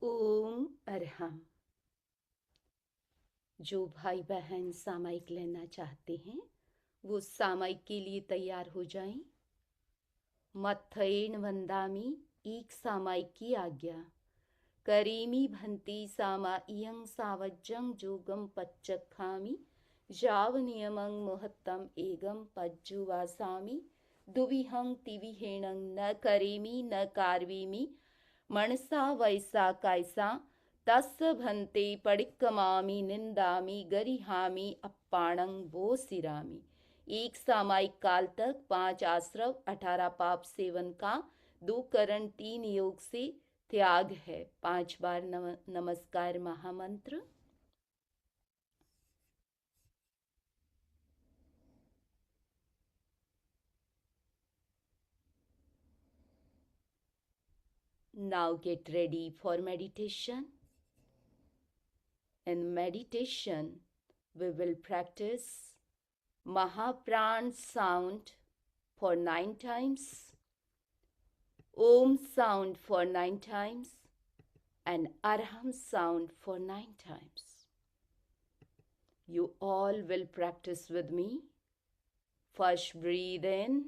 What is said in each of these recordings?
ओम अरहम। जो भाई बहन सामायिक लेना चाहते हैं वो सामायिक के लिए तैयार हो जाएं। मत्थयेन वंदामि एक सामायिक की आज्ञा। करेमि भन्ति सामा इयं सावज्जं जोगम पच्चखामि जाव नियमं महत्तम एगम पज्जुवासामि दुविहं तिविहेणं न करेमि न कार्वेमि मनसा वैसा कायसा तस्य भन्ते पडिक्कमामि निंदामि गरिहामि अप्पाणं वो सिरामि। एक सामायिक काल तक 5 आश्रव 18 पाप सेवन का 2 करण 3 योग से त्याग है। 5 बार नमस्कार महामंत्र। Now get ready for meditation. In meditation, we will practice Mahapran sound for 9 times, Om sound for 9 times, and Arham sound for 9 times. You all will practice with me. First, breathe in.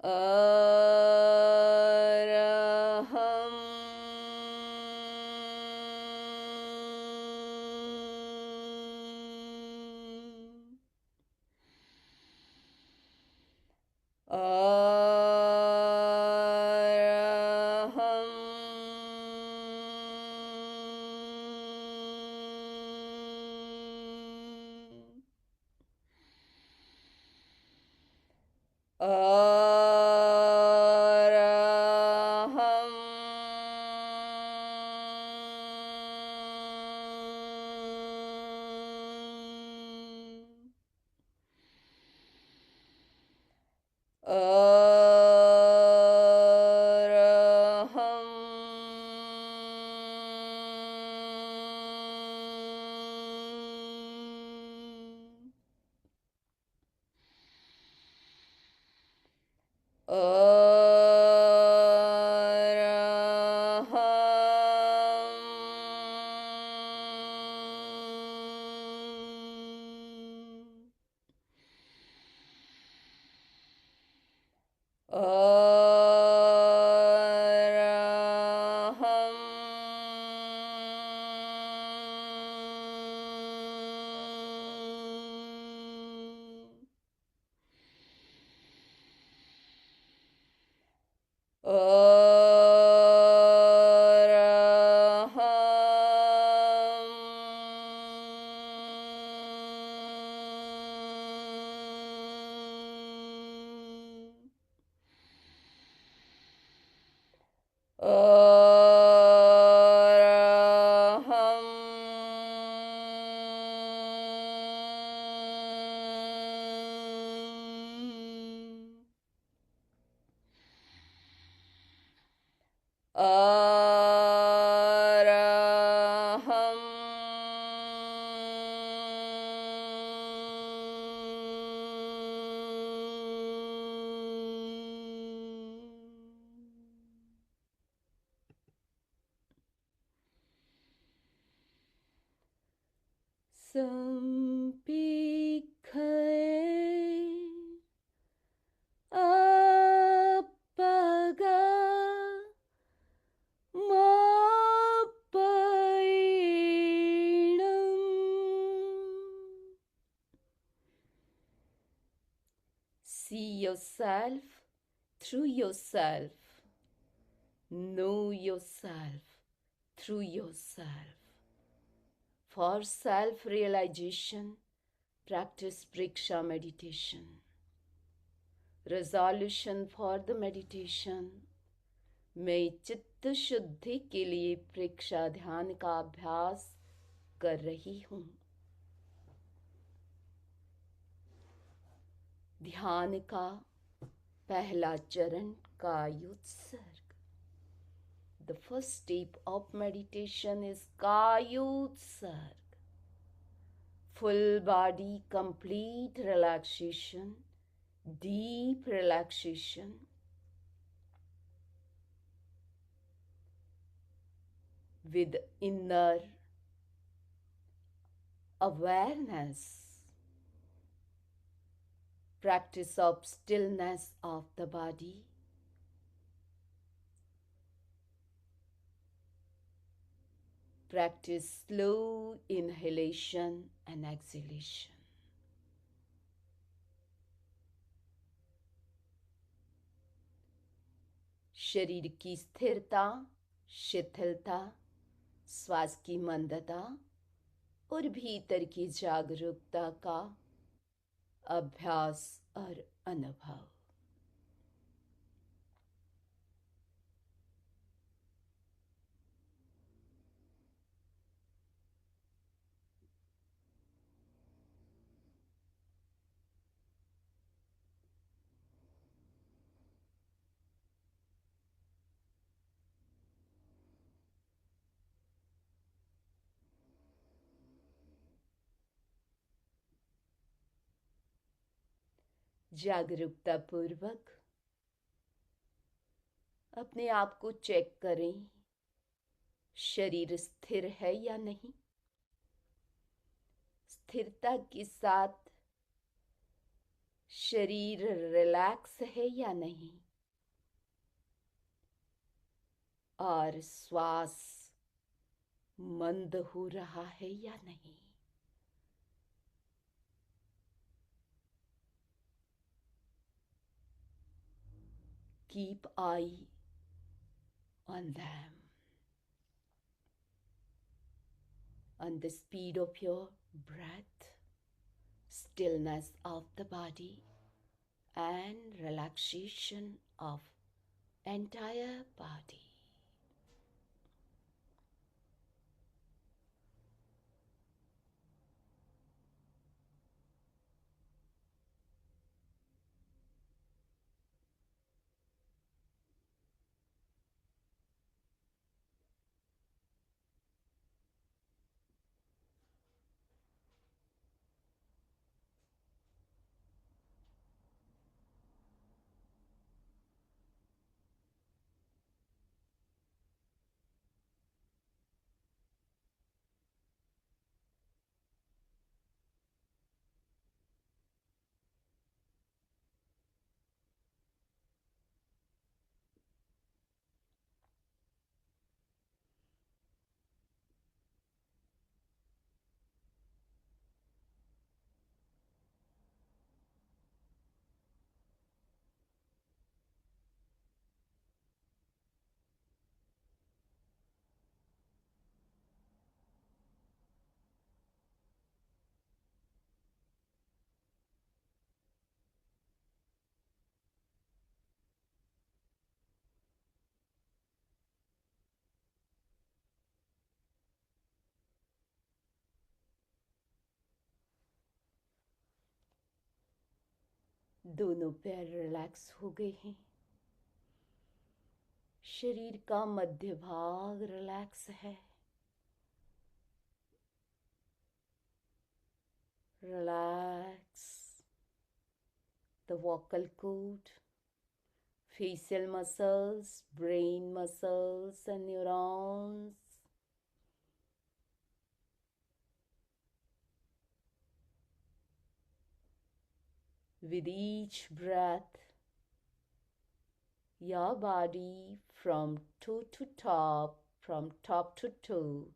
Arham Arham Arham Arham Arham Arham Arham Sampikhaye apaga mapainam. See yourself through yourself. Know yourself through yourself. For self-realization, practice Vriksha meditation. Resolution for the meditation. मैं चित्त शुद्धि के लिए प्रेक्षा ध्यान का अभ्यास कर रही हूँ। ध्यान का पहला चरण कायोत्सर्ग. The first step of meditation is कायोत्सर्ग. Full body, complete relaxation, deep relaxation. With inner awareness, practice of stillness of the body, practice slow inhalation and exhalation. शरीर की स्थिरता, शिथिलता, श्वास की मंदता और भीतर की जागरूकता का अभ्यास और अनुभव. जागरूकता पूर्वक अपने आप को चेक करें, शरीर स्थिर है या नहीं. स्थिरता के साथ शरीर रिलैक्स है या नहीं, और श्वास मंद हो रहा है या नहीं। Keep eye on them, on the speed of your breath, stillness of the body, and relaxation of entire body. दोनों पैर रिलैक्स हो गए हैं। शरीर का मध्य भाग रिलैक्स है। Relax the vocal cord, facial muscles, brain muscles, and neurons. With each breath, your body from top to toe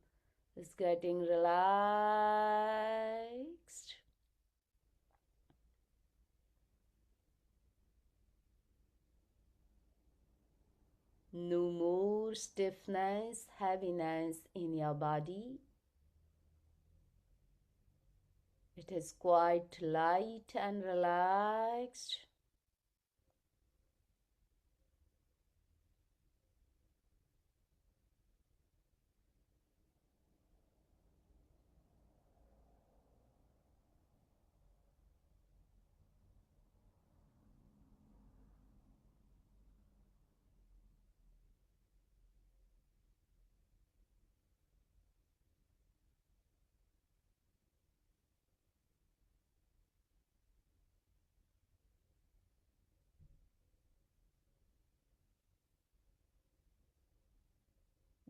is getting relaxed. No more stiffness, heaviness in your body. It is quite light and relaxed.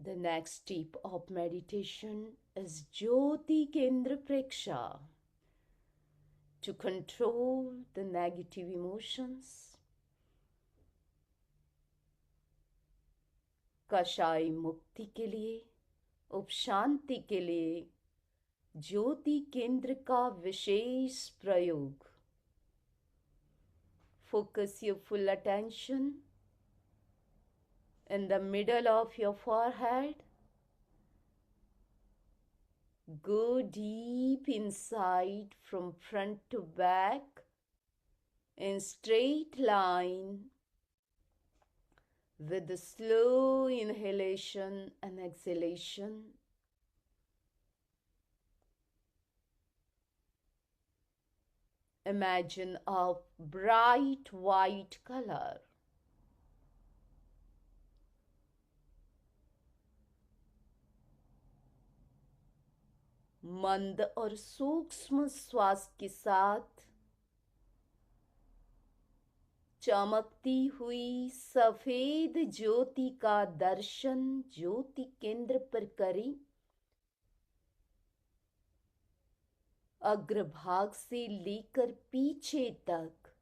The next step of meditation is Jyoti Kendra Preksha, to control the negative emotions. कषाय मुक्ति के लिए, उपशांति के लिए ज्योति केंद्र का विशेष प्रयोग. Focus your full attention in the middle of your forehead. Go deep inside from front to back in straight line with the slow inhalation and exhalation. Imagine a bright white color. मंद और सूक्ष्म श्वास के साथ चमकती हुई सफेद ज्योति का दर्शन ज्योति केंद्र पर करें. अग्रभाग से लेकर पीछे तक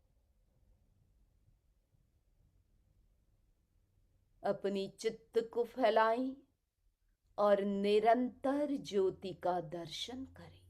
अपनी चित्त को फैलाएं और निरंतर ज्योति का दर्शन करें।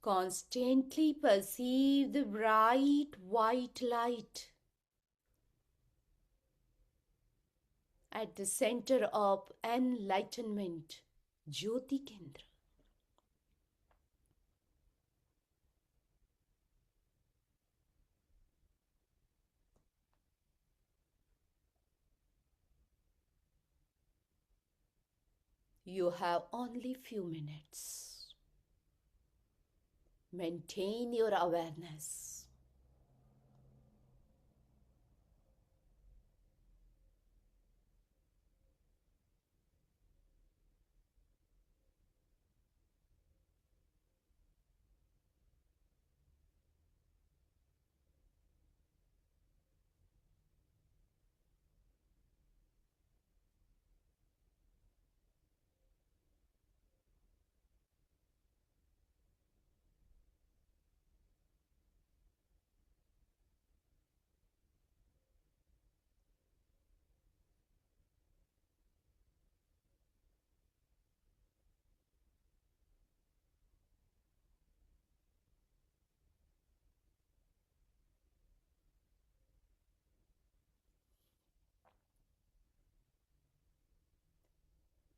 Constantly perceive the bright white light at the center of enlightenment, Jyoti Kendra. You have only few minutes. Maintain your awareness.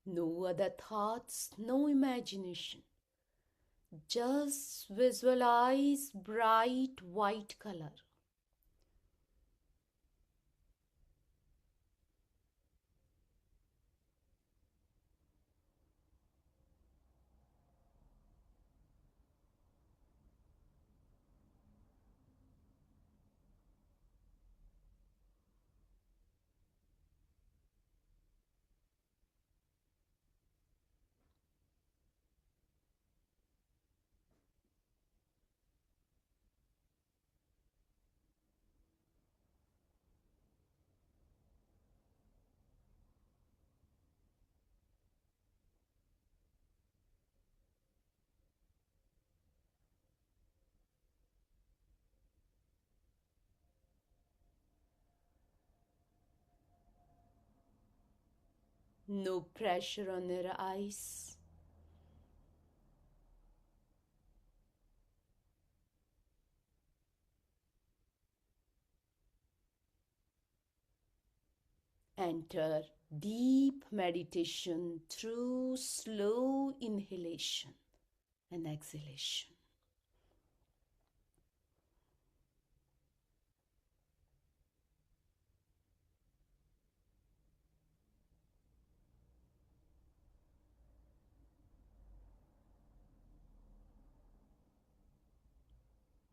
No other thoughts, no imagination. Just visualize bright white color. No pressure on your eyes. Enter deep meditation through slow inhalation and exhalation.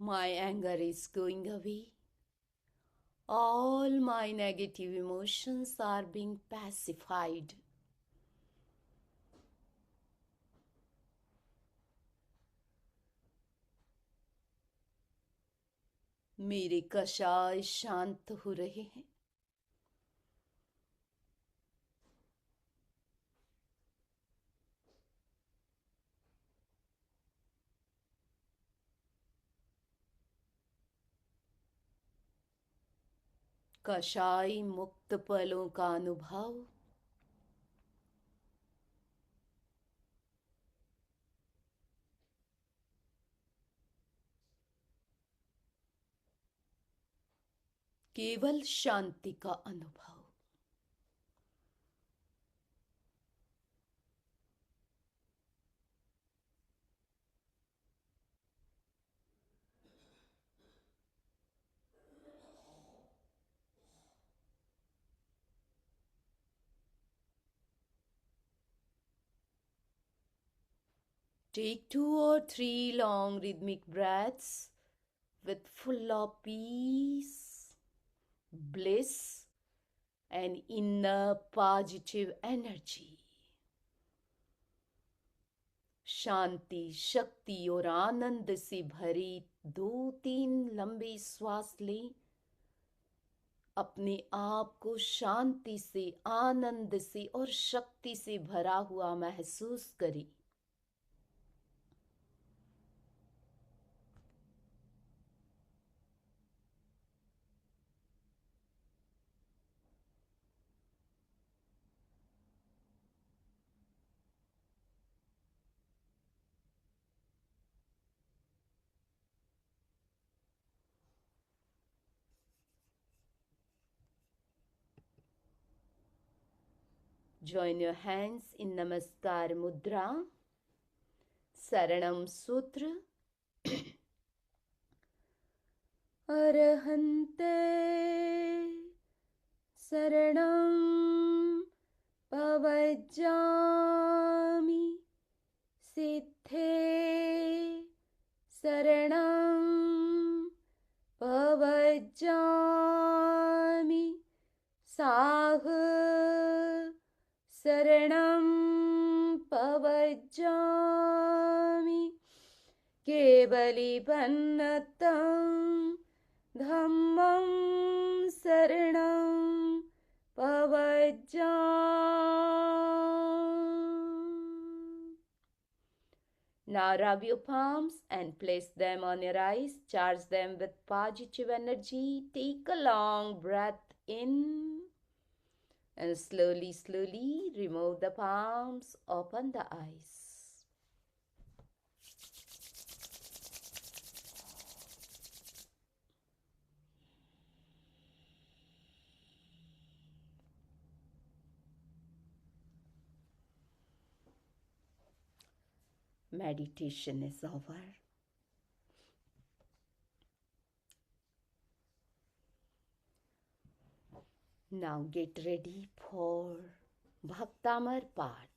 My anger is going away. All my negative emotions are being pacified. मेरे कषाय शांत हो रहे हैं. कषाय मुक्त पलों का अनुभव. केवल शांति का अनुभव. Take 2 or 3 long rhythmic breaths with full of peace, bliss, and inner positive energy. शांति, शक्ति और आनंद से भरी 2-3 लंबे श्वास लें। अपने आप को शांति से, आनंद से और शक्ति से भरा हुआ महसूस करें। Join your hands in Namaskar Mudra. Saranam Sutra. Arahante Saranam Pavajjami Siddhe Saranam Pavajjami Saha Saranam Pavajjami Kevalipannatam Dhammam Saranam Pavajjami. Now rub your palms and place them on your eyes. Charge them with positive energy. Take a long breath in. And slowly, slowly remove the palms, open the eyes. Meditation is over. Now get ready for Bhaktamar Path.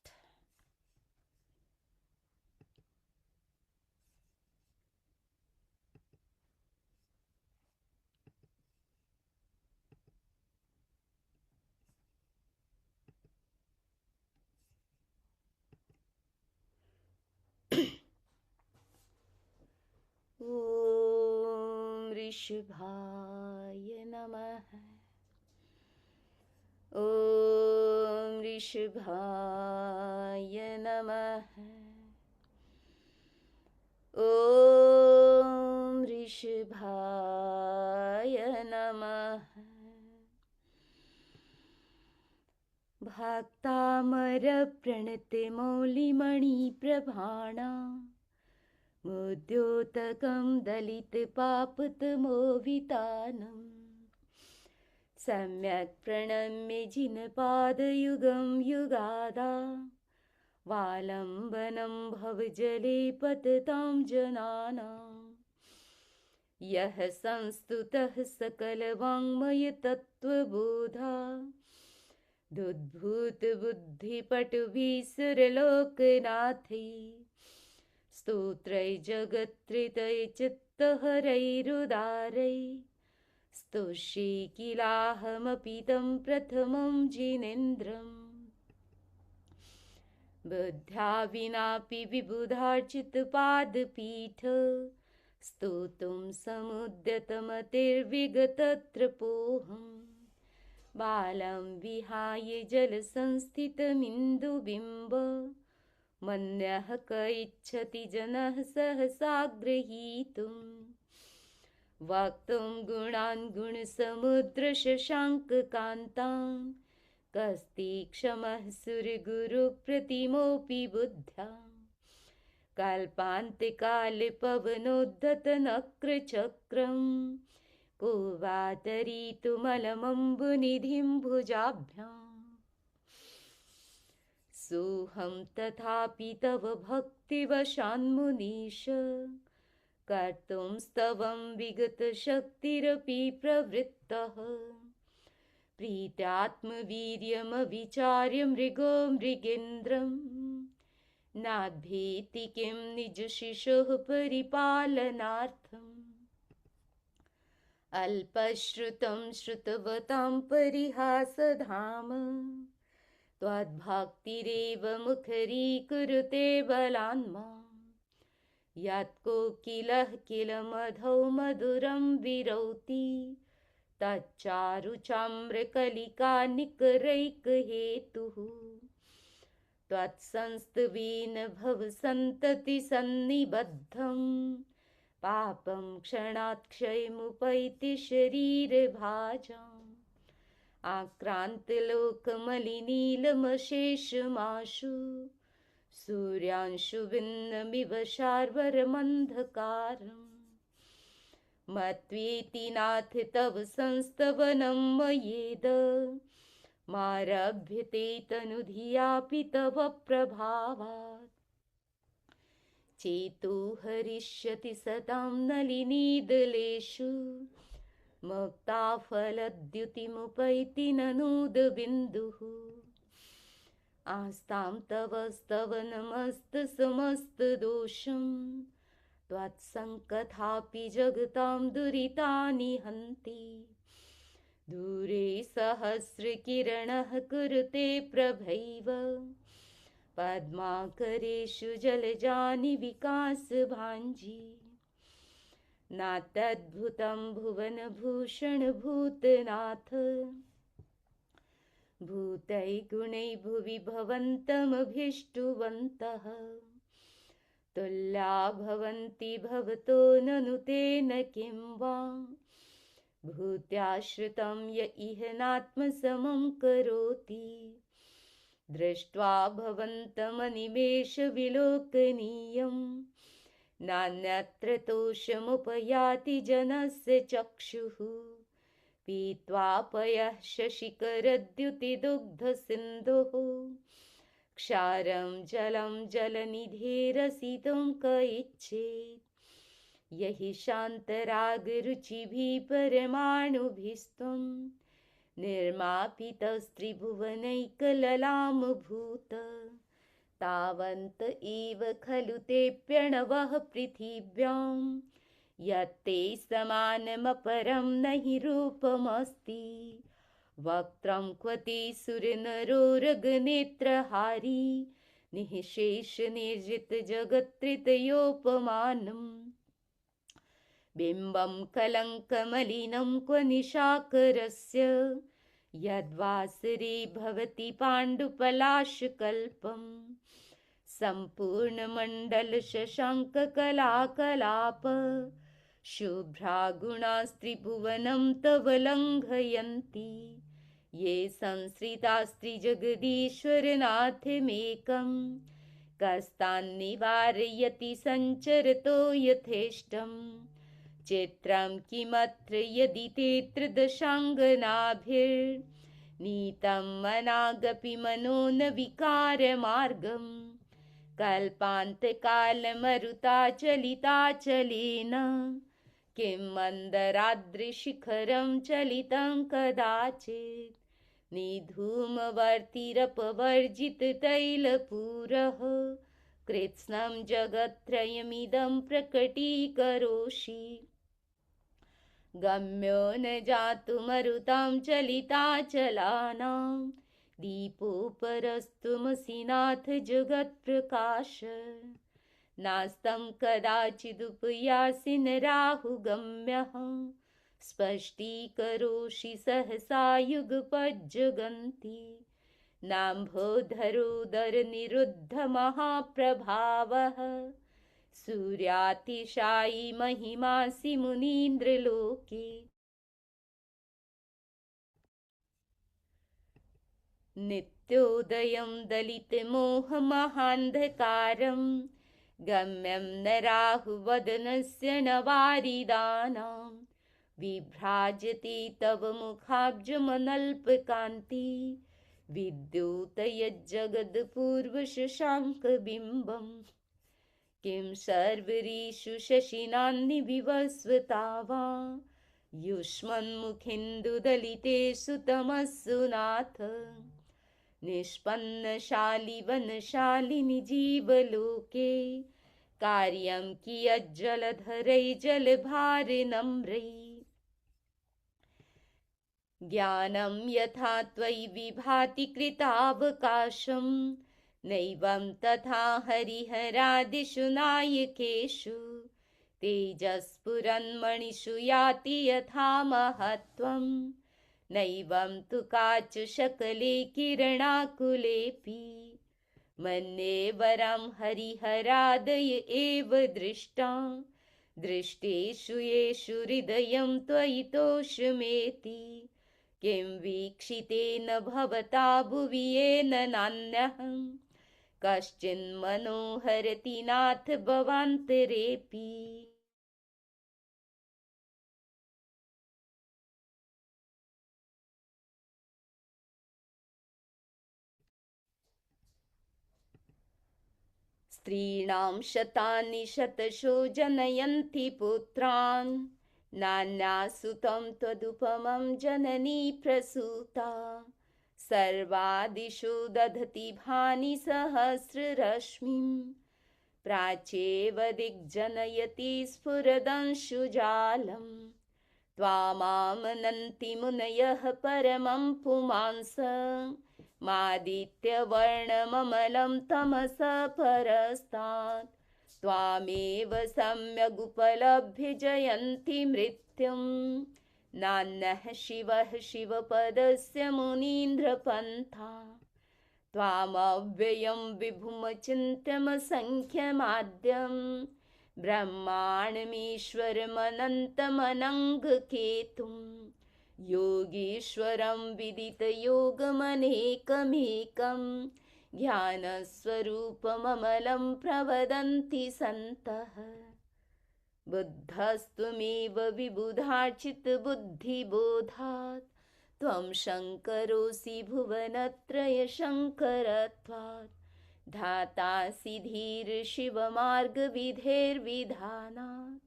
Om Rishabhaya Namaha. Om Rishabhaya Namaha. Om Rishabhaya Namaha. Bhaktamara Pranate Maulimani Prabhana Mudyotakam Dalit Papatmovitanam Samyak Pranamya Jinapādayugam Yugada Valambanam Bhavajale Patatam Jananam Yah Sanstutah Sakalavangmaya Tattvabodha Dudbhut Buddhi Patubi Suralokanathi Stotrai Jagatritay Chittaharai Rudarai Stoshi Kilahamapitam Prathamam Jinendram Buddha Vinapi Vibudharchit Padapitha Stotum Samudyatamatir Vigatatrapoham Balam Vihaye Jala Sanstitamindu Bimba Manyah Kaichati Janah Sahasagrahitum Vaktum Gunan Gun Samudra Shashank Kantam Kasti Kshamah Surguru Pratimopi Buddha Kalpante Kale Pavanodhata Nakra Chakram Kuvataritu Malamambu Nidhim Bhujabhyam Suham Tathapi Tava Bhakti Vashanmunisha Kartum Stavam Vigata Shaktirapi Pravrittaha Pritatma Viryam Avicharyam Rigom Rigendram नाभेति किं निजशिशोः परिपालनार्थम् अल्पश्रुतं श्रुतवतां परिहासधाम त्वद्भक्तिरेव मुखरीकुरुते बलान्मा यत्कोकिलः किल मधौ मधुरं विरौति तच्चारुचाम्रकलिका निकरैकहेतुः त्वत्संस्तवेन भवसन्ततिसन्निबद्धं पापं क्षणात् क्षयमुपैति शरीरभाजाम् आक्रान्तलोकमलिनीलमशेषमाशु सूर्यांशुभिन्नमिव शार्वरमन्धकारम् मत्वेति नाथ तव संस्तवनं मयेद मारभ्यते तनुधियापि तव प्रभावात् चेतो हरिष्यति सतां नलिनीदलेषु मुक्ताफलद्युतिमुपैति ननूदबिन्दुः आस्तां तव स्तवनमस्तसमस्तदोषं त्वत्सङ्कथापि जगतां दुरितानि हन्ति दूरे सहस्रकिरणः कुरुते प्रभैव पद्माकरेषु जलजानि विकासभाञ्जी नात्यद्भुतं भुवनभूषणभूतनाथ भूतैर्गुणैः भुवि भवन्तमभीष्टवन्तः तुल्या भवन्ति भवतो ननु तेन किं वा भूत्याश्रितं य इह नात्मसमं करोति दृष्ट्वा भवन्तमनिमेषविलोकनीयं नान्यत्र तोषमुपयाति जनस्य चक्षुः पीत्वा पयः शशिकरद्युतिदुग्धसिन्धुः क्षारं जलं जलनिधेरसितुं क इच्छेत् यहि शान्तरागरुचिभिः परमाणुभिस्त्वं निर्मापितस्त्रिभुवनैकललामभूत तावन्त एव खलु ते प्रणवः पृथिव्यां यत्ते समानमपरं न हि रूपमस्ति वक्त्रं क्व ते सुरनरोरगनेत्रहारी निःशेषनिर्जितजगत्त्रितयोपमानम् बिम्बं कलङ्कमलिनं क्व निशाकरस्य यद्वासरे भवति पाण्डुपलाशकल्पम् सम्पूर्णमण्डलशशाङ्ककलाकलाप शुभ्रागुणास्त्रिभुवनं तव लङ्घयन्ति ये संश्रितास्त्रिजगदीश्वरनाथमेकं कस्तान्निवारयति सञ्चरतो यथेष्टम् चित्रं किमत्र यदि ते त्रिदशाङ्गनाभिर्नीतं मनागपि मनो न विकारमार्गम् कल्पान्तकालमरुताचलिताचलेन किं मन्दराद्रिशिखरं चलितं कदाचित् निधूमवर्तिरपवर्जिततैलपूरः कृत्स्नं जगत्त्रयमिदं प्रकटीकरोषि गम्यो न जातुमरुतां चलिताचलानां दीपोपरस्तुमसि नाथ जगत्प्रकाश नास्तं कदाचिदुपयासि न राहुगम्यः स्पष्टीकरोषि सहसा युगपज्जगन्ति नाम्भोधरोदरनिरुद्धमहाप्रभावः सूर्यातिशायी महिमासि मुनीन्द्रलोके नित्योदयं दलितमोहमहान्धकारं गम्यं न राहुवदनस्य न वारिदानां विभ्राजते तव मुखाब्जमनल्पकान्ति विद्युतयज्जगत्पूर्वशशाङ्कबिम्बम् किं सर्वरीषु शशिनान्निविवस्वता वा युष्मन्मुखिन्दुदलितेषु तमस्सु नाथ निष्पन्नशाली वनशालिनि जीवलोके कार्यं कियज्जलधरै जलभारनम्रै ज्ञानं यथा त्वयि विभाति कृतावकाशं नैवं तथा हरिहरादिषु नायकेषु तेजस्फुरन्मणिषु याति यथा महत्त्वं नैवं तु काचुशकले किरणाकुलेऽपि मन्ये वरं हरिहरादय एव दृष्टा दृष्टेषु येषु हृदयं त्वयि तोषमेति किं वीक्षितेन भवता भुवि येन नान्यः कश्चिन्मनोहरति नाथ भवान्तरेऽपि। स्त्रीणां शतानि शतशो जनयन्ति पुत्रान् नान्यासुतं त्वदुपमं जननी प्रसूता सर्वादिषु दधति भानि सहस्ररश्मिं प्राच्येव दिग्जनयति स्फुरदंशुजालं त्वामामनन्ति मुनयः परमं पुमांस मादित्यवर्णममलं तमस परस्तात् त्वामेव सम्यगुपलभ्य जयन्ति मृत्युं नान्यः शिवः शिवपदस्य मुनीन्द्रपन्था त्वामव्ययं विभुमचिन्त्यमसङ्ख्यमाद्यं ब्रह्माण्डमीश्वरमनन्तमनङ्गकेतुं योगीश्वरं विदितयोगमनेकमेकं ज्ञानस्वरूपममलं प्रवदन्ति सन्तः बुद्धस्त्वमेव विबुधार्चितबुद्धिबोधात् त्वं शङ्करोऽसि भुवनत्रयशङ्करत्वात् धातासि धीर्शिवमार्गविधेर्विधानात्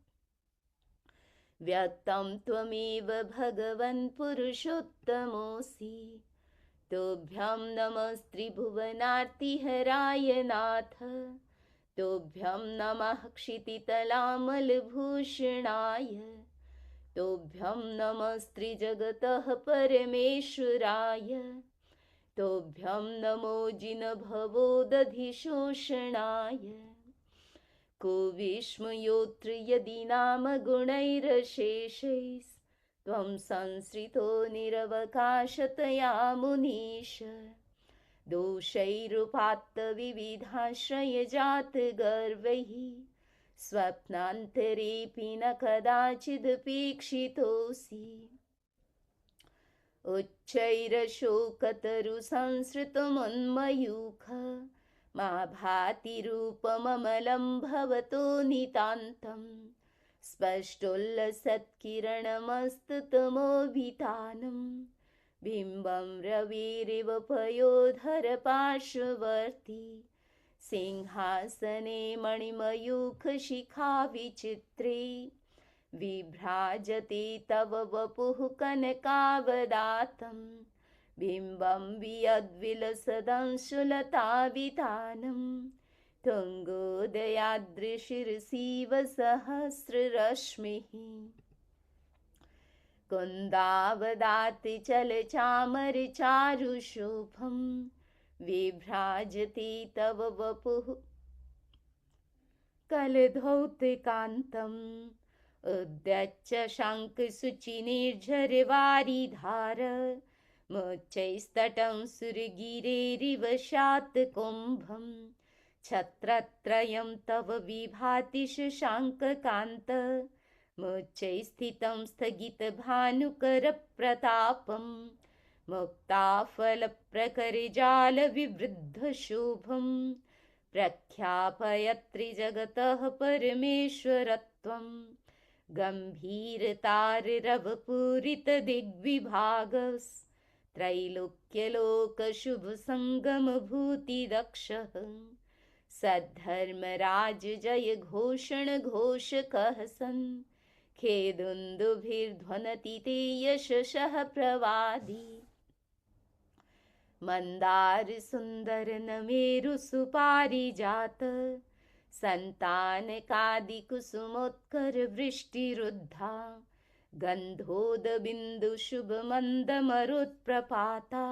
व्यक्तं त्वमेव भगवन् पुरुषोत्तमोऽसि तोभ्यं नमस्त्रिभुवनार्तिहराय नाथ तोभ्यं नमः क्षितितलामलभूषणाय तोभ्यं नमस्त्रिजगतः परमेश्वराय तोभ्यं नमो जिनभवोदधिशोषणाय को विस्मयोऽत्र यदि नाम गुणैरशेषैस्त्वं संसृतो निरवकाशतया मुनीश दोषैरुपात्तविविधाश्रयजातगर्वैः स्वप्नान्तरेऽपि न कदाचिदपेक्षितोऽसि उच्चैरशोकतरुसंसृतमुन्मयूख मा भाति रूपममलं भवतो नितान्तं स्पष्टोल्लसत्किरणमस्ततमोभितानं बिम्बं रविरिव पयोधर पार्श्ववर्ती सिंहासने मणिमयूखशिखा विचित्रे विभ्राजते तव वपुः कनकावदातं बिम्बं वियद्विलसदंशुलतावितानं तुङ्गोदयादृशिरसीव सहस्ररश्मिः कुन्दावदाति चलचामरचारुशोभं विभ्राजते तव वपुः कलधौतकान्तम् उद्यच्च शङ्खशुचिनिर्झरवारिधार मुच्चैस्तटं सुरगिरेरिव शातकुम्भं छत्रत्रयं तव विभाति शशाङ्ककान्त मुच्चैस्थितं स्थगितभानुकरप्रतापं मुक्ताफलप्रकरजालविवृद्धशोभं प्रख्यापयत्रिजगतः परमेश्वरत्वं गम्भीरतारिरवपूरितदिग्विभागस्त्रैलोक्यलोकशुभसङ्गमभूतिदक्षः सद्धर्मराज जय घोषण घोषकः सन् खेदुन्दुभिर्ध्वनति ते यशसः प्रवादी मंदार सुंदर नमेरु सुपारिजात संतानकादि कुसुमोत्कर वृष्टिरुद्धा गंधोद बिंदु शुभ मंद मरुत्प्रपाता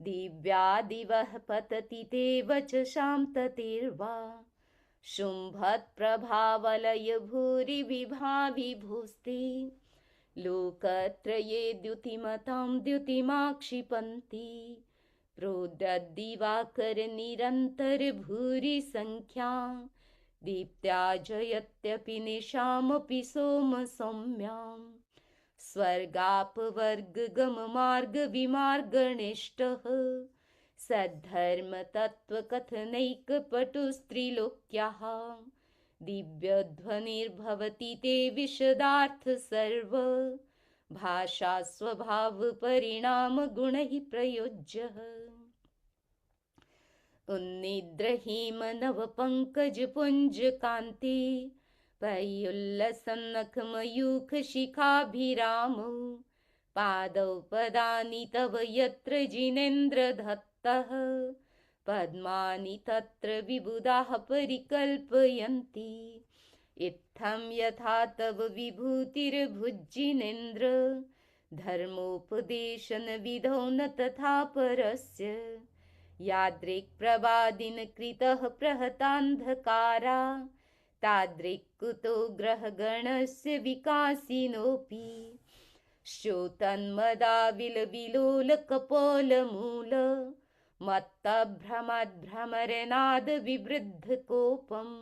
दिव्यादिवः पतति तेव च शान्ततिर्वा शुम्भत्प्रभावलय भूरि विभाविभूस्ते लोकत्रये द्युतिमतां द्युतिमाक्षिपन्ति प्रोद्यद्दिवाकरनिरन्तर भूरि संख्या दीप्त्या जयत्यपि निशामपि सोमसौम्याम् स्वर्गापवर्गगममार्गविमार्गनिष्ठः सद्धर्मतत्त्वकथनैकपटुस्त्रिलोक्याः दिव्यध्वनिर्भवति ते विशदार्थ सर्व भाषा स्वभावपरिणामगुणैः प्रयोज्यः उन्निद्रहीम नवपङ्कजपुञ्जकान्ते पयोल्लसन्नखमयूखशिखाभिरामौ पादौ पदानि तव यत्र जिनेन्द्रदत्तः पद्मानि तत्र विबुधाः परिकल्पयन्ति इत्थं यथा तव विभूतिर्भुज्जिनेन्द्र धर्मोपदेशनविधौ न तथा परस्य यादृक्प्रवादिन कृतः प्रहतान्धकारा तादृक्कुतो ग्रहगणस्य विकासिनोऽपि श्रोतन्मदाविलविलोलकपोलमूल मत्तभ्रमद्भ्रमरनादविवृद्धकोपम्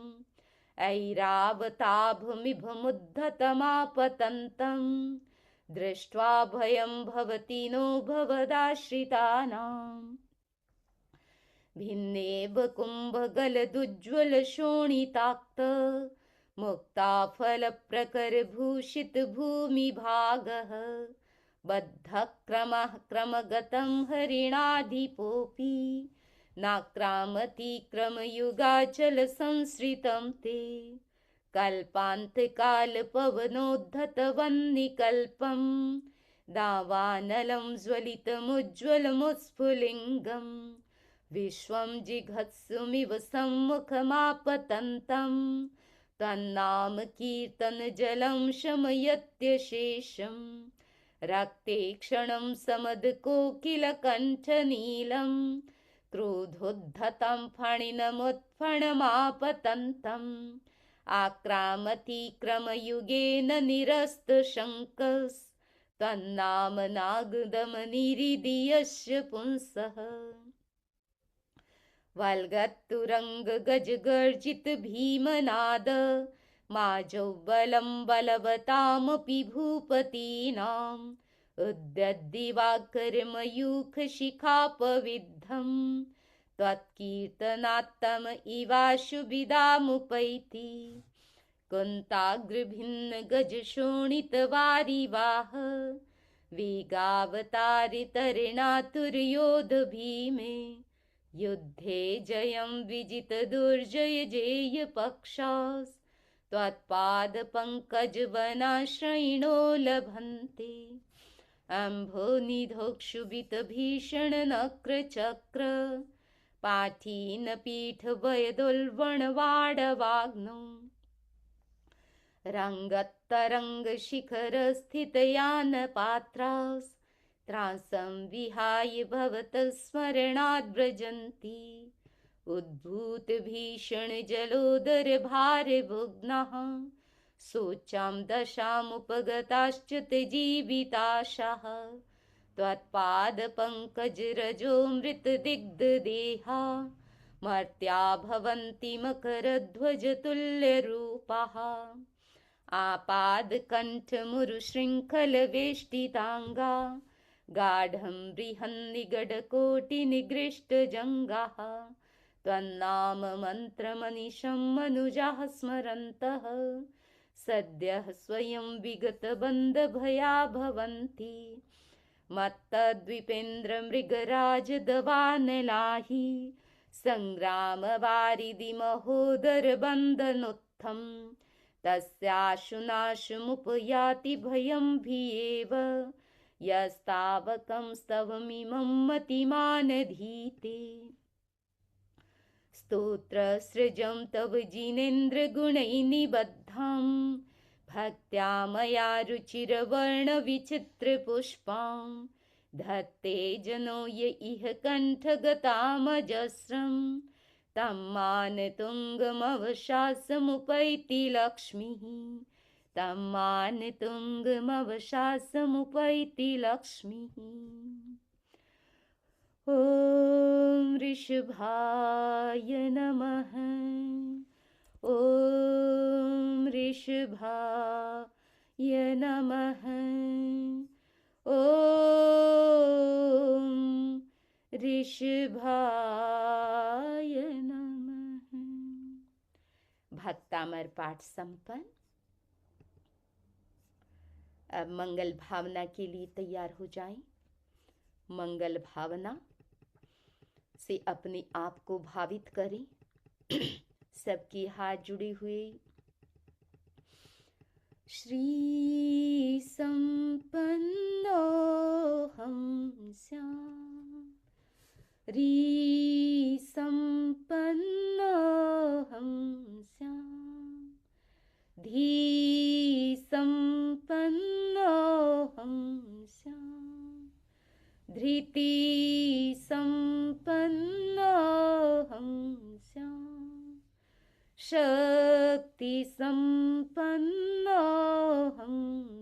ऐरावताभमिभमुद्धतमापतन्तं दृष्ट्वा भयं भवति नो भवदाश्रितानाम् भिन्नेव कुम्भगलदुज्ज्वलशोणिताक्त मुक्ताफलप्रकरभूषितभूमिभागः बद्धक्रमः क्रमगतं हरिणाधिपोऽपि नाक्रामतीक्रमयुगाचलसंसृतं ते कल्पान्तकालपवनोद्धतवह्निकल्पं दावानलं ज्वलितमुज्ज्वलमुत्स्फुलिङ्गम् विश्वं जिघत्सुमिव सम्मुखमापतन्तं तन्नाम कीर्तनजलं शमयत्यशेषम् रक्ते क्षणं समदकोकिलकण्ठनीलं क्रोधोद्धतं फणिनमुत्फणमापतन्तम् आक्रामतीक्रमयुगेन निरस्तशङ्कस्तन्नाम नागदमनिरिदीयस्य पुंसः वल्गत्तुरङ्गगजगर्जित भीमनाद माजौ बलं बलवतामपि भूपतीनाम् उद्यद्दिवाकरमयूखशिखापविद्धं त्वत्कीर्तनात्तम इवाशुभिदामुपैति कुन्ताग्रभिन्नगजशोणितवारिवाह वेगावतारितरिणातुर्योध भीमे युद्धे जयं विजितदुर्जयजेय पक्षास् त्वत्पादपङ्कजवनाश्रयिणो लभन्ते अम्भोनिधोक्षुभितभीषणनक्रचक्र पाठीनपीठभयदुल्बणवाडवाग्नौ रङ्गत्तरङ्गशिखरस्थितयानपात्रास् त्रासं विहाय भवतः स्मरणाद् व्रजन्ति उद्भूतभीषणजलोदरभारभुग्नः शोचां दशामुपगताश्च ते जीविताशाः त्वत्पादपङ्कजरजोऽमृतदिग्धदेहा मर्त्या भवन्ति मकरध्वजतुल्यरूपाः आपादकण्ठमुरुशृङ्खलवेष्टिताङ्गा गाढं बृहन्निगडकोटिनिगृष्टजङ्गाः त्वन्नाम मन्त्रमनिशं मनुजाः स्मरन्तः सद्यः स्वयं विगतबन्धभया भवन्ति मत्तद्विपेन्द्रमृगराजदवानलाहि सङ्ग्रामवारिधिमहोदरबन्धनोत्थं तस्याशुनाशमुपयाति भयं भियेव यस्तावकं स्तवमिमं मतिमानधीते स्तोत्रसृजं तव जिनेन्द्रगुणैः निबद्धं भक्त्या मया रुचिरवर्णविचित्रपुष्पां धत्ते जनो य इह कण्ठगतामजस्रं तं मानतुङ्गमवशासमुपैति लक्ष्मीः तं मानतुङ्गमवशासमुपैति लक्ष्मीः। ॐ ऋषभाय नमः। ॐ ऋषभाय नमः। ॐ ऋषभाय नमः। भक्तामर पाठ संपन्न। अब मंगल भावना के लिए तैयार हो जाएं। मंगल भावना से अपने आप को भावित करें। सबके हाथ जुड़े हुए। श्री संपन्नोऽहं स्याम् री संपन्नोऽहं स्याम् धी संपन्नोऽहं स्याम् धृति संपन्नोऽहं स्याम् शक्ति संपन्नोऽहं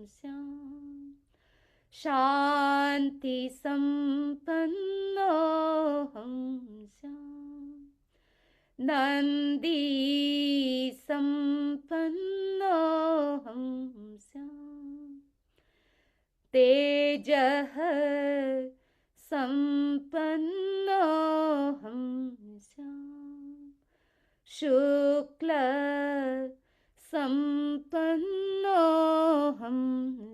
स्याम् शान्ति संपन्नोऽहं स्याम् नन्दी संपन्नोऽहं स्याम् तेजः संपन्नोऽहं स्याम् शुक्ल संपन्नोऽहं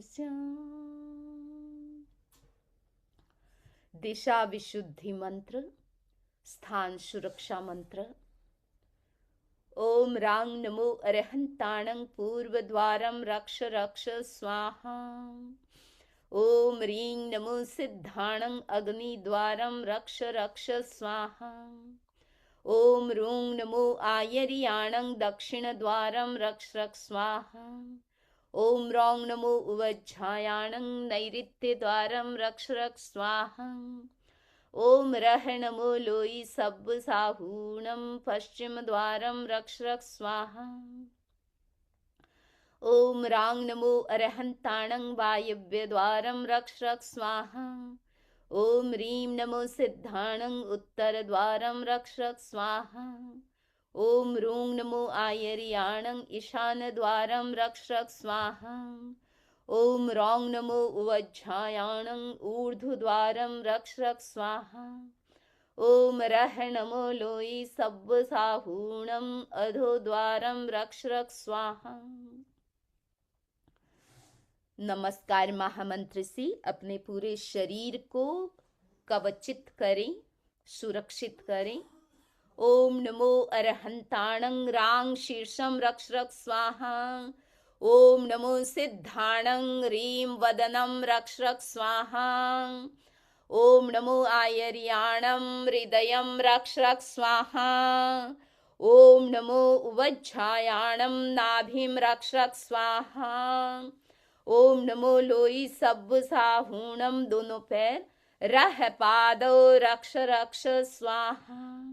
स्याम्। दिशा विशुद्धि मंत्र, स्थान सुरक्षा मंत्र। ओम रांग नमो अरहंताणं पूर्वद्वारं रक्ष रक्ष स्वाहा। ओम रीं नमो सिद्धाणं अग्निद्वारं रक्ष रक्ष स्वाहा। ओम रूं नमो आयर्याणं दक्षिणद्वारं रक्ष रक्ष स्वाहा। ओम रौं नमो उवज्झायाणं नैऋत्यद्वारं रक्ष रक्ष स्वाहा। ओम रह नमो लोई सब्बसाहूणं पश्चिमद्वारं रक्ष रक्ष स्वाहा। ओम रांग नमो अरहंताणं वायव्यद्वारं रक्ष रक्ष स्वाहा। ओम रीं नमो सिद्धाणं उत्तरद्वारं रक्ष रक्ष स्वाहा। ओम रूं नमो आयर्याणं ईशानद्वारं रक्ष रक्ष स्वाहा। ओम रौं नमो उवज्झायाणं ऊर्ध्वद्वारं रक्ष रक्ष स्वाहा। ओम रह नमो लोई सब्बसाहूणं अधोद्वारं रक्ष रक्ष स्वाहा। नमस्कार महामंत्र से अपने पूरे शरीर को कवचित करें, सुरक्षित करें। ओम नमो अरहंताणं रां शीर्षं रक्ष रक्ष स्वाहा। ओम नमो सिद्धाणं रीं वदनं रक्ष रक्ष स्वाहा। ओम नमो आयर्याणं हृदयं रक्ष रक्ष स्वाहा। ओम नमो उवज्झायाणं नाभिं रक्ष रक्ष स्वाहा। ओम नमो लोई सब्बसाहूणं दोनों पैर रह पादो रक्ष रक्ष स्वाहा।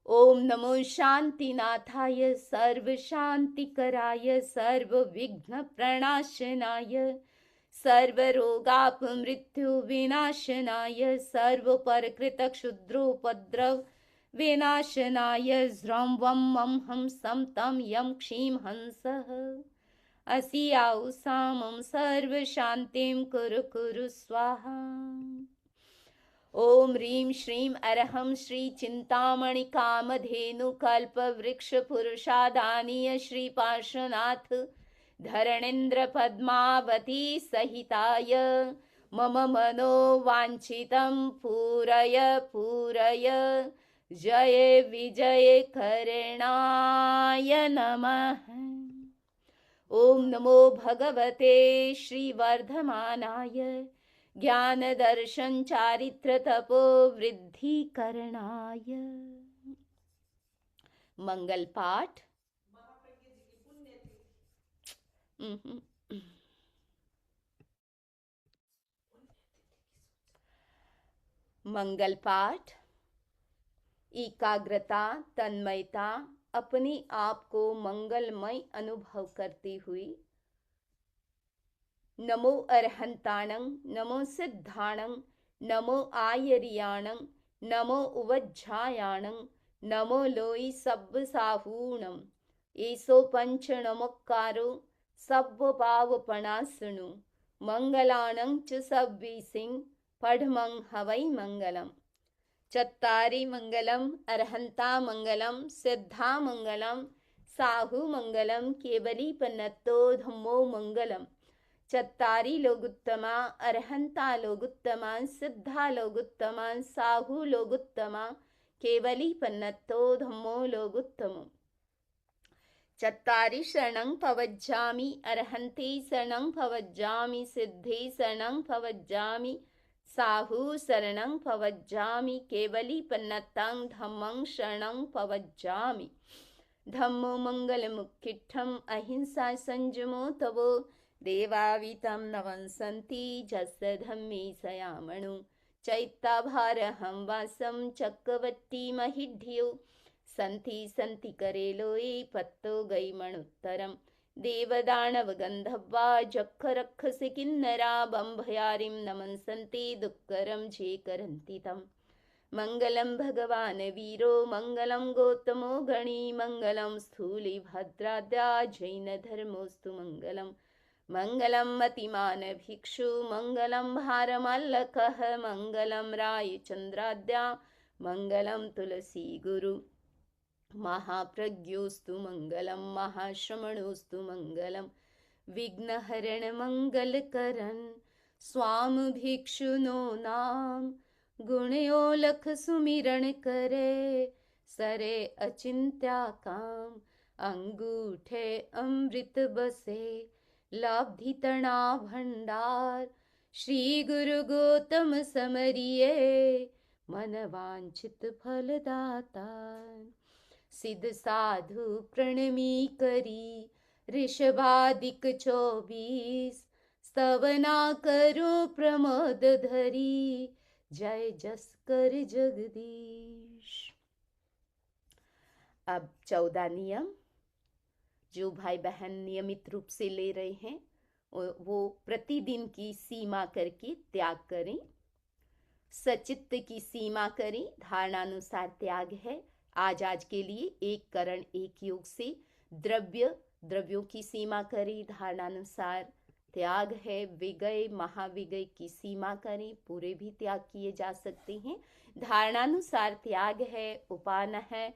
ओम नमो शांतिनाथाय सर्व शांतिकराय सर्व विघ्न प्रणाशनाय सर्व रोगापमृत्यु विनाशनाय सर्व परकृत क्षुद्रोपद्रव विनाशनाय ज्रं वं मं हं सं तं यं क्षीं हंसः असि आउ सामं सर्व शांतिं कुरु कुरु स्वाहा। ओम ह्रीं श्रीं अरहं श्री चिंतामणि कामधेनु कल्प वृक्ष पुरुषादानीय श्री पार्श्वनाथ धरणेन्द्र पद्मावती सहिताय मम मनो वांछितं पूरय पूरय। जय विजय करणाय नमः। ओम नमो भगवते श्रीवर्धमानाय ज्ञान दर्शन चारित्र तपो वृद्धि करणाय। मंगल पाठ। मंगल पाठ। एकाग्रता, तन्मयता, अपने आप को मंगलमय अनुभव करते हुए नमो अरहंताणं, नमो सिद्धाणं, नमो आयर्याणं, नमो उवज्झायाणं, नमो लोई सब्ब साहूणं, एसो पंच नमोक्कारो सब्ब पावपणासनु, मंगलाणं च सब्बीसिं पढ़मं हवै मंगलम। चत्तारि मंगलम, अरहंता मंगलम, सिद्धा मंगलम, साहु मंगलम, केवली पन्नतो धम्मो मंगलम। चत्तारि लोगुत्तमा, अरहंता लोगुत्तमा, सिद्धा लोगुत्तमा, साहु लोगुत्तमा, केवली पन्नतो धम्मो लोगुत्तमो। चत्तारि शरणं पवज्जामि, अरहन्ते शरणं पवज्जामि, सिद्धे शरणं पवज्जामि, साहु शरणं पवज्जामि, केवली पन्नतं धम्मं शरणं पवज्जामि। धम्मो मंगलमुक्किट्ठम्, अहिंसा संयमो तवो, देवावीतं नवंसन्ति जस्य धम्मे सयामणु, चैत्ताभारहं वासं चक्रवर्ती महिढ्यो, सन्ति सन्ति करेलोये पत्तो गैमणुत्तरम्। देवदानव गन्धर्वा जक्षरक्षसि किन्नरा, बम्भयारिं नमंसन्ति दुःखरं जे करन्ति तम्। मंगलम भगवान वीरो, मंगलम गौतमो गणी, मंगलम स्थूली भद्राद्या जैन धर्मोस्तु मंगलम। मंगलम मतिमान भिक्षु, मंगलम भारमल्लकः, मंगलम राय चंद्राद्या, मंगलम तुलसी गुरु। महाप्रज्ञोस्तु मंगलम, महाश्रमणोस्तु मंगलम। विघ्नहरण मंगलकरन स्वाम भिक्षुनो नाम, गुणयोलख सुमिरण करे सरे अचिंत्या काम। अंगूठे अमृत बसे लब्धि तना भंडार, श्री गुरु गौतम समरिये मन वांछित फलदाता। सिद्ध साधु प्रणमी करी ऋषभादिक 24, स्तवना करो प्रमोद धरी, जय जस कर जगदीश। अब 14 नियम जो भाई बहन नियमित रूप से ले रहे हैं वो प्रतिदिन की सीमा करके त्याग करें। सचित्त की सीमा करें, धारणानुसार त्याग है। आज के लिए एक करण एक योग से द्रव्यों की सीमा करें, धारणानुसार त्याग है। विगय महाविगय की सीमा करें, पूरे भी त्याग किए जा सकते हैं, धारणानुसार त्याग है। उपान है,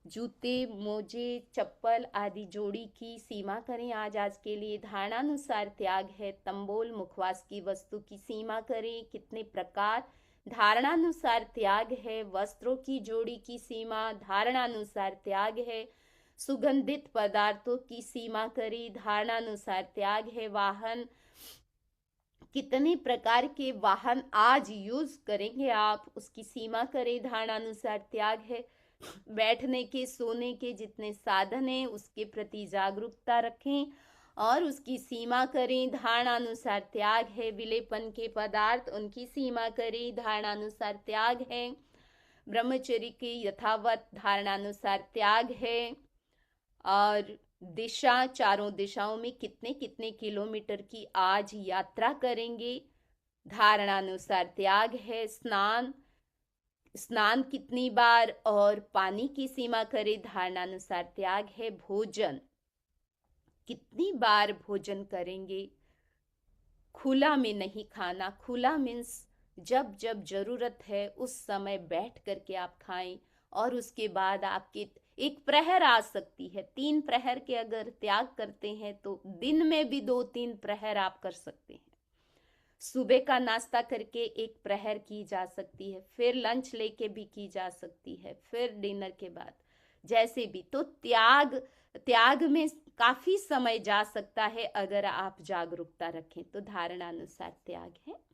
जूते मोजे चप्पल आदि जोड़ी की सीमा करें, आज के लिए धारणानुसार त्याग है। तंबोल मुखवास की वस्तु की सीमा करें, कितने प्रकार, धारणानुसार त्याग है। वस्त्रों की जोड़ी की सीमा, धारणानुसार त्याग है। सुगंधित पदार्थों की सीमा करें, धारणानुसार त्याग है। वाहन, कितने प्रकार के वाहन आज यूज करेंगे आप, उसकी सीमा करें, धारणानुसार त्याग है। बैठने के सोने के जितने साधन हैं उसके प्रति जागरूकता रखें और उसकी सीमा करें, धारणानुसार त्याग है। विलेपन के पदार्थ उनकी सीमा करें, धारणानुसार त्याग है। ब्रह्मचर्य के यथावत, धारणानुसार त्याग है। और दिशा, चारों दिशाओं में कितने कितने किलोमीटर की आज यात्रा करेंगे, धारणानुसार त्याग है। स्नान कितनी बार और पानी की सीमा करें, धारणानुसार त्याग है। भोजन, कितनी बार भोजन करेंगे, खुला में नहीं खाना। खुला मीन्स जब जब जरूरत है उस समय बैठ करके आप खाएं, और उसके बाद आपके एक प्रहर आ सकती है। 3 प्रहर के अगर त्याग करते हैं तो दिन में भी 2-3 प्रहर आप कर सकते हैं। सुबह का नाश्ता करके 1 प्रहर की जा सकती है, फिर लंच लेके भी की जा सकती है, फिर डिनर के बाद, जैसे भी। तो त्याग में काफी समय जा सकता है अगर आप जागरूकता रखें। तो धारणा अनुसार त्याग है।